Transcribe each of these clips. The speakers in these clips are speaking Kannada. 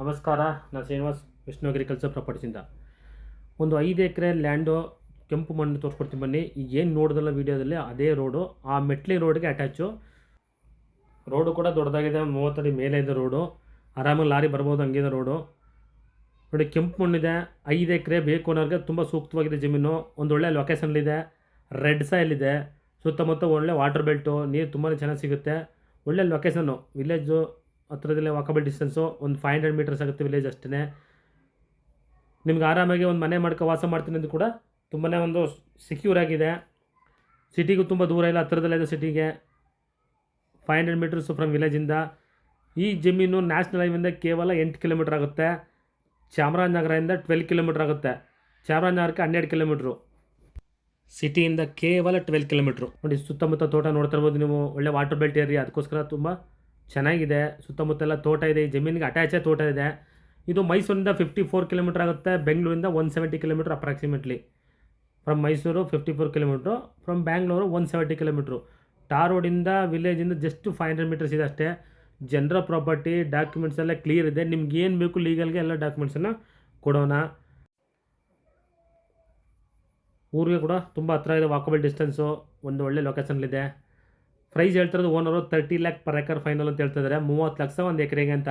ನಮಸ್ಕಾರ. ನಾನು ಶ್ರೀನಿವಾಸ್, ವಿಷ್ಣು ಅಗ್ರಿಕಲ್ಚರ್ ಪ್ರಾಪರ್ಟೀಸಿಂದ. ಒಂದು 5 ಎಕರೆ ಲ್ಯಾಂಡು ಕೆಂಪು ಮಣ್ಣು ತೋರಿಸ್ಕೊಡ್ತೀನಿ ಬನ್ನಿ. ಏನು ನೋಡಿದಲ್ಲ ವೀಡಿಯೋದಲ್ಲಿ ಅದೇ ರೋಡು, ಆ ಮೆಟ್ಲಿ ರೋಡ್ಗೆ ಅಟ್ಯಾಚು. ರೋಡು ಕೂಡ ದೊಡ್ಡದಾಗಿದೆ, 30 ಅಡಿ ಮೇಲೆ ಇದೆ ರೋಡು. ಆರಾಮಾಗಿ ಲಾರಿ ಬರ್ಬೋದು, ಹಂಗಿದೆ ರೋಡು. ನೋಡಿ, ಕೆಂಪು ಮಣ್ಣಿದೆ, 5 ಎಕರೆ ಬೇಕು ಅನ್ನೋರಿಗೆ ತುಂಬ ಸೂಕ್ತವಾಗಿದೆ ಜಮೀನು. ಒಂದು ಒಳ್ಳೆ ಲೊಕೇಶನ್ಲಿದೆ, ರೆಡ್ ಸಾಯಿಲ್ ಇದೆ, ಸುತ್ತಮುತ್ತ ಒಳ್ಳೆ ವಾಟರ್ ಬೆಲ್ಟು, ನೀರು ತುಂಬಾ ಚೆನ್ನಾಗಿ ಸಿಗುತ್ತೆ. ಒಳ್ಳೆ ಲೊಕೇಶನ್ನು, ವಿಲೇಜು ಹತ್ರದಲ್ಲೇ ವಾಕಬಲ್ ಡಿಸ್ಟೆನ್ಸು, ಒಂದು 500 ಮೀಟರ್ಸ್ ಆಗುತ್ತೆ ವಿಲೇಜ್ ಅಷ್ಟೇ. ನಿಮ್ಗೆ ಆರಾಮಾಗಿ ಒಂದು ಮನೆ ಮಾಡ್ಕೊ ವಾಸ ಮಾಡ್ತೀನಿ ಅಂತ ಕೂಡ ತುಂಬಾ ಒಂದು ಸೆಕ್ಯೂರ್ ಆಗಿದೆ. ಸಿಟಿಗೂ ತುಂಬ ದೂರ ಇಲ್ಲ, ಹತ್ರದಲ್ಲೇ ಇದೆ ಸಿಟಿಗೆ. 500 ಮೀಟರ್ಸು ಫ್ರಮ್ ವಿಲೇಜಿಂದ. ಈ ಜಮೀನು ನ್ಯಾಷನಲ್ ಹೈವೇಯಿಂದ ಕೇವಲ 8 ಕಿಲೋಮೀಟ್ರ್ ಆಗುತ್ತೆ. ಚಾಮರಾಜನಗರದಿಂದ 12 ಕಿಲೋಮೀಟ್ರ್ ಆಗುತ್ತೆ. ಚಾಮರಾಜನಗರಕ್ಕೆ 12 ಕಿಲೋಮೀಟ್ರು. ಸಿಟಿಯಿಂದ ಕೇವಲ 12 ಕಿಲೋಮೀಟ್ರು. ನೋಡಿ, ಸುತ್ತಮುತ್ತ ತೋಟ ನೋಡ್ತಾ ಇರ್ಬೋದು ನೀವು. ಒಳ್ಳೆ ವಾಟರ್ ಬೆಲ್ಟ್ ಏರಿಯಾ, ಅದಕ್ಕೋಸ್ಕರ ತುಂಬ ಚೆನ್ನಾಗಿದೆ. ಸುತ್ತಮುತ್ತೆಲ್ಲ ತೋಟ ಇದೆ, ಈ ಜಮೀನಿಗೆ ಅಟ್ಯಾಚೇ ತೋಟ ಇದೆ. ಇದು ಮೈಸೂರಿಂದ 54 ಕಿಲೋಮೀಟ್ರ್ ಆಗುತ್ತೆ, ಬೆಂಗಳೂರಿಂದ 170 kilometre approximately. From Mysuru 54 kilometre, from Bengaluru 170 kilometre. Tar ರೋಡಿಂದ ವಿಲೇಜಿಂದ ಜಸ್ಟ್ 500 ಮೀಟರ್ಸ್ ಇದೆ ಅಷ್ಟೇ. ಜನರ ಪ್ರಾಪರ್ಟಿ, ಡಾಕ್ಯುಮೆಂಟ್ಸ್ ಎಲ್ಲ ಕ್ಲಿಯರ್ ಇದೆ. ನಿಮ್ಗೆ ಏನು ಬೇಕು ಲೀಗಲ್ಗೆ ಎಲ್ಲ ಡಾಕ್ಯುಮೆಂಟ್ಸನ್ನು ಕೊಡೋಣ. ಊರಿಗೆ ಕೂಡ ತುಂಬ ಹತ್ರ ಇದೆ, ವಾಕಬಲ್ ಡಿಸ್ಟೆನ್ಸು, ಒಂದು ಒಳ್ಳೆ ಲೊಕೇಶನ್ಲಿದೆ. ಪ್ರೈಸ್ ಹೇಳ್ತಿರೋದು owner 30 lac per acre final ಅಂತ ಹೇಳ್ತಿದ್ದಾರೆ. 30 ಲಕ್ಷ ಒಂದು ಎಕರೆಗೆ ಅಂತ.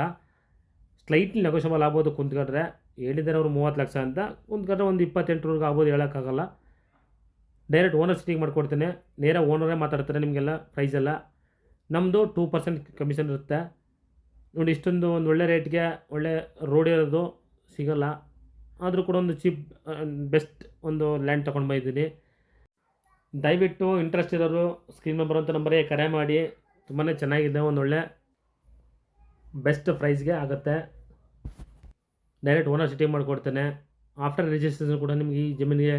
ಸ್ಲೈಟ್ಲಿ ನೆಗೋಷಿಯಬಲ್ ಆಗ್ಬೋದು ಕುಂತ್ಕೊಂಡ್ರೆ. ಹೇಳಿದ್ದಾರೆ ಅವರು 30 ಲಕ್ಷ ಅಂತ, ಕುಂತ್ಕೊಂಡ್ರೆ ಒಂದು 28 ಆಗ್ಬೋದು, ಹೇಳೋಕ್ಕಾಗಲ್ಲ. ಡೈರೆಕ್ಟ್ ಓನರ್ ಸಿಟಿಗೆ ಮಾಡ್ಕೊಡ್ತೇನೆ, ನೇರ ಓನರೇ ಮಾತಾಡ್ತಾರೆ ನಿಮಗೆಲ್ಲ ಪ್ರೈಸೆಲ್ಲ. ನಮ್ಮದು 2% ಕಮಿಷನ್ ಇರುತ್ತೆ. ನೋಡಿ, ಇಷ್ಟೊಂದು ಒಂದು ಒಳ್ಳೆ ರೇಟ್ಗೆ ಒಳ್ಳೆ ರೋಡ್ ಇರೋದು ಸಿಗೋಲ್ಲ. ಆದರೂ ಕೂಡ ಒಂದು ಚೀಪ್ ಬೆಸ್ಟ್ ಒಂದು ಲ್ಯಾಂಡ್ ತೊಗೊಂಡು ಬಂದಿದ್ದೀನಿ. ದಯವಿಟ್ಟು ಇಂಟ್ರೆಸ್ಟ್ ಇರೋರು ಸ್ಕ್ರೀನ್ ಮೇಲೆ ಬರೋಂಥ ನಂಬರಿಗೆ ಕರೆ ಮಾಡಿ. ತುಂಬಾ ಚೆನ್ನಾಗಿದೆ, ಒಂದೊಳ್ಳೆ ಬೆಸ್ಟ್ ಪ್ರೈಸ್ಗೆ ಆಗುತ್ತೆ. ಡೈರೆಕ್ಟ್ ಓನರ್ ಸಿಟಿಂಗ್ ಮಾಡಿಕೊಡ್ತೇನೆ. ಆಫ್ಟರ್ ರಿಜಿಸ್ಟ್ರೇಷನ್ ಕೂಡ ನಿಮ್ಗೆ ಈ ಜಮೀನಿಗೆ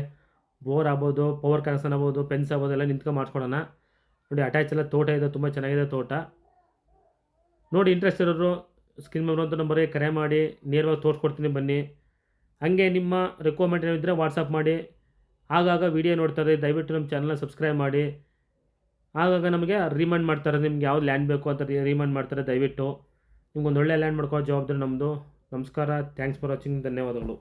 ಬೋರ್ ಆಗ್ಬೋದು, ಪವರ್ ಕನೆಕ್ಷನ್ ಆಗ್ಬೋದು, ಫೆನ್ಸ್ ಆಗ್ಬೋದು, ಎಲ್ಲ ನಿಂತ್ಕೊಂಡು ಮಾಡಿಸ್ಕೊಡೋಣ. ನೋಡಿ, ಅಟ್ಯಾಚ್ ಎಲ್ಲ ತೋಟ ಇದೆ, ತುಂಬ ಚೆನ್ನಾಗಿದೆ ತೋಟ. ನೋಡಿ, ಇಂಟ್ರೆಸ್ಟ್ ಇರೋರು ಸ್ಕ್ರೀನ್ ಮೇಲೆ ಬರೋಂಥ ನಂಬರಿಗೆ ಕರೆ ಮಾಡಿ, ನೇರವಾಗಿ ತೋರಿಸ್ಕೊಡ್ತೀನಿ ಬನ್ನಿ. ಹಾಗೆ ನಿಮ್ಮ ರಿಕ್ವೈರ್ಮೆಂಟ್ ಏನಿದ್ದರೆ ವಾಟ್ಸಪ್ ಮಾಡಿ. ಆಗಾಗ ವೀಡಿಯೋ ನೋಡ್ತಾರೆ, ದಯವಿಟ್ಟು ನಮ್ಮ ಚಾನಲ್ನ ಸಬ್ಸ್ಕ್ರೈಬ್ ಮಾಡಿ. ಆಗಾಗ ನಮಗೆ ರಿಮೈಂಡ್ ಮಾಡ್ತಾರೆ, ನಿಮ್ಗೆ ಯಾವ್ದು ಲ್ಯಾಂಡ್ ಬೇಕು ಅಂತ ರಿಮೈಂಡ್ ಮಾಡ್ತಾರೆ. ದಯವಿಟ್ಟು ನಿಮ್ಗೊಂದು ಒಳ್ಳೆ ಲ್ಯಾಂಡ್ ಮಾಡ್ಕೊಳ್ಳೋ ಜವಾಬ್ದಾರಿ ನಮ್ಮದು. ನಮಸ್ಕಾರ. Thanks for watching. ಧನ್ಯವಾದಗಳು.